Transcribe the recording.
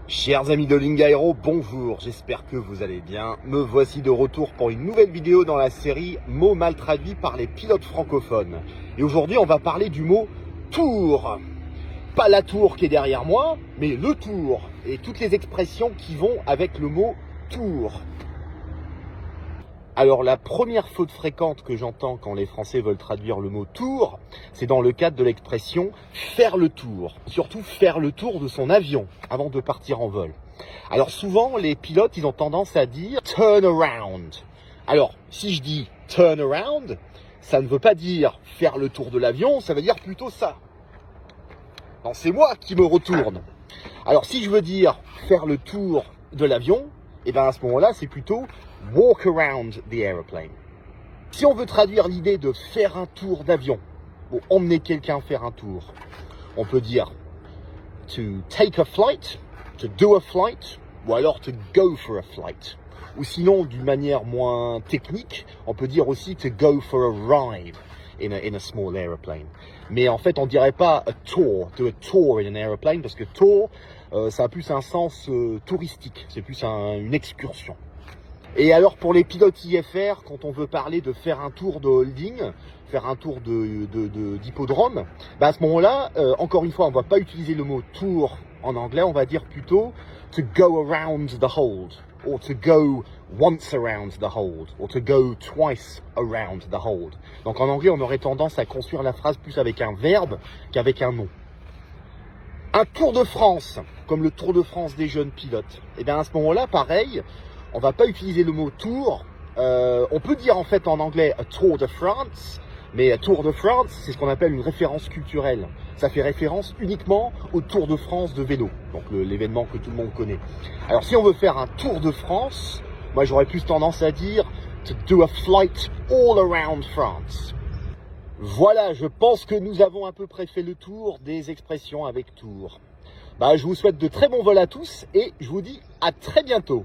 Chers amis de Lingaero, bonjour, j'espère que vous allez bien. Me voici de retour pour une nouvelle vidéo dans la série Mots mal traduits par les pilotes francophones. Et aujourd'hui, on va parler du mot tour. Pas la tour qui est derrière moi, mais le tour. Et toutes les expressions qui vont avec le mot tour. Alors la première faute fréquente que j'entends quand les Français veulent traduire le mot tour, c'est dans le cadre de l'expression faire le tour. Surtout faire le tour de son avion avant de partir en vol. Alors souvent les pilotes ils ont tendance à dire turn around. Alors si je dis turn around, ça ne veut pas dire faire le tour de l'avion, ça veut dire plutôt ça. Non, c'est moi qui me retourne. Alors si je veux dire faire le tour de l'avion, et bien à ce moment-là c'est plutôt walk around the airplane. Si on veut traduire l'idée de faire un tour d'avion, ou emmener quelqu'un faire un tour, on peut dire to take a flight, to do a flight, ou alors to go for a flight. Ou sinon, d'une manière moins technique, on peut dire aussi to go for a ride in a small airplane. Mais en fait, on dirait pas a tour, do a tour in an airplane, parce que tour, ça a plus un sens touristique, c'est plus une excursion. Et alors pour les pilotes IFR, quand on veut parler de faire un tour de holding, faire un tour d'hippodrome, à ce moment-là, encore une fois, on ne va pas utiliser le mot tour en anglais, on va dire plutôt to go around the hold, or to go once around the hold, or to go twice around the hold. Donc en anglais, on aurait tendance à construire la phrase plus avec un verbe qu'avec un nom. Un Tour de France, comme le Tour de France des jeunes pilotes, et bien à ce moment-là, pareil, on va pas utiliser le mot tour. On peut dire en fait en anglais a Tour de France, mais Tour de France, c'est ce qu'on appelle une référence culturelle. Ça fait référence uniquement au Tour de France de vélo, donc l'événement que tout le monde connaît. Alors si on veut faire un Tour de France, moi j'aurais plus tendance à dire to do a flight all around France. Voilà, je pense que nous avons à peu près fait le tour des expressions avec tour. Je vous souhaite de très bons vols à tous et je vous dis à très bientôt.